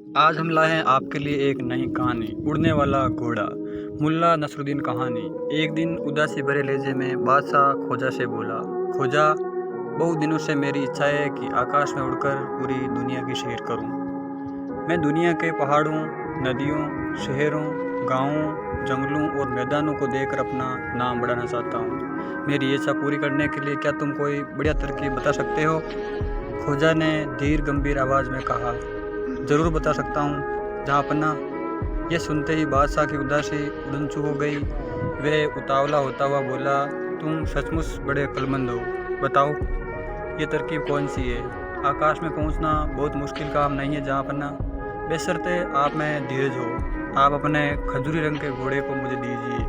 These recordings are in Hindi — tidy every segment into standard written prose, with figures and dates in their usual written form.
आज हम लाए हैं आपके लिए एक नई कहानी, उड़ने वाला घोड़ा। मुल्ला नसरुद्दीन कहानी। एक दिन उदासी भरे लहजे में बादशाह खोजा से बोला, खोजा, बहुत दिनों से मेरी इच्छा है कि आकाश में उड़कर पूरी दुनिया की सैर करूं। मैं दुनिया के पहाड़ों, नदियों, शहरों, गांवों, जंगलों और मैदानों को देखकर अपना नाम बढ़ाना चाहता हूं। मेरी इच्छा पूरी करने के लिए क्या तुम कोई बढ़िया तरकीब बता सकते हो? खोजा ने धीर गंभीर आवाज़ में कहा, ज़रूर बता सकता हूँ जहाँपन्ना। यह सुनते ही बादशाह की उदासी उड़नचू हो गई। वह उतावला होता हुआ बोला, तुम सचमुच बड़े अक्लमंद हो। बताओ, ये तरकीब कौन सी है? आकाश में पहुँचना बहुत मुश्किल काम नहीं है जहाँपन्ना, बशर्ते आप में धीरज हो। आप अपने खजूरी रंग के घोड़े को मुझे दीजिए,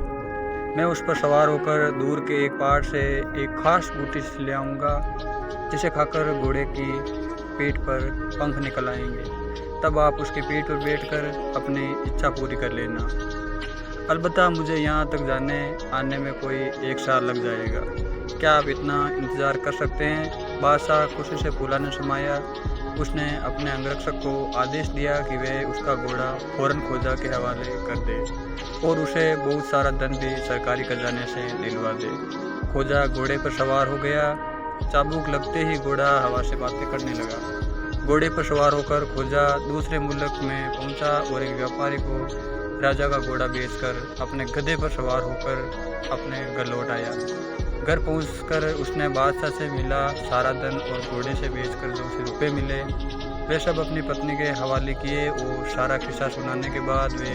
मैं उस पर सवार होकर दूर के एक पहाड़ से एक खास बूटी ले आऊँगा, जिसे खाकर घोड़े की पीठ पर पंख निकल आएंगे। तब आप उसकी पीठ पर बैठकर अपनी इच्छा पूरी कर लेना। अलबत्ता मुझे यहाँ तक जाने आने में कोई 1 साल लग जाएगा। क्या आप इतना इंतज़ार कर सकते हैं? बादशाह खुशी से फूला न समाया। उसने अपने अंगरक्षक को आदेश दिया कि वह उसका घोड़ा फौरन खोजा के हवाले कर दे और उसे बहुत सारा धन भी सरकारी खजाने से दिलवा दे। खोजा घोड़े पर सवार हो गया। चाबुक लगते ही घोड़ा हवा से बातें करने लगा। घोड़े पर सवार होकर खोजा दूसरे मुल्क में पहुंचा और एक व्यापारी को राजा का घोड़ा बेचकर अपने गधे पर सवार होकर अपने घर लौट आया। घर पहुंचकर उसने बादशाह से मिला। सारा धन और घोड़े से बेचकर जो उसे रुपये मिले वे सब अपनी पत्नी के हवाले किए और सारा किस्सा सुनाने के बाद वे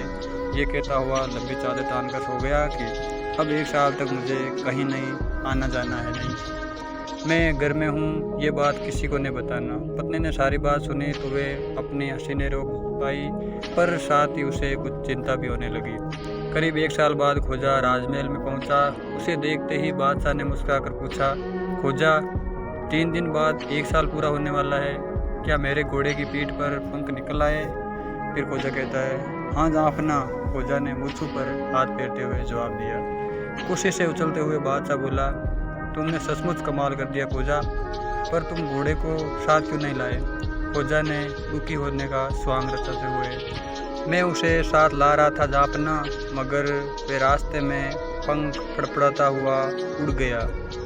ये कहता हुआ लंबी चादर तानकर सो गया कि अब 1 साल तक मुझे कहीं नहीं आना जाना है। नहीं, मैं घर में हूँ, ये बात किसी को नहीं बताना। पत्नी ने सारी बात सुनी तो वे अपनी हंसी नहीं रोक पाई, पर साथ ही उसे कुछ चिंता भी होने लगी। करीब 1 साल बाद खोजा राजमहल में पहुँचा। उसे देखते ही बादशाह ने मुस्कुराकर पूछा, खोजा, 3 दिन बाद 1 साल पूरा होने वाला है, क्या मेरे घोड़े की पीठ पर पंख निकल आए? फिर खोजा कहता है, हाँ जहाँपना। खोजा ने मूछों पर हाथ फेरते हुए जवाब दिया। खुशी से उछलते हुए बादशाह बोला, तुमने सचमुच कमाल कर दिया खोजा, पर तुम घोड़े को साथ क्यों नहीं लाए? खोजा ने दुखी होने का स्वांग रचाते हुए, मैं उसे साथ ला रहा था जापना, मगर वे रास्ते में पंख फड़फड़ाता हुआ उड़ गया।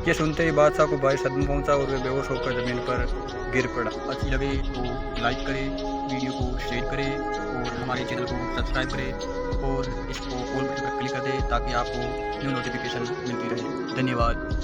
ये सुनते ही बादशाह को भारी सदमा पहुंचा और वे बेहोश होकर ज़मीन पर गिर पड़ा। अच्छी लगे तो लाइक करें, वीडियो को शेयर करें और हमारे चैनल को सब्सक्राइब करें और इसको ऑल बटन पर क्लिक कर दें ताकि आपको न्यू नोटिफिकेशन मिलती रहे। धन्यवाद।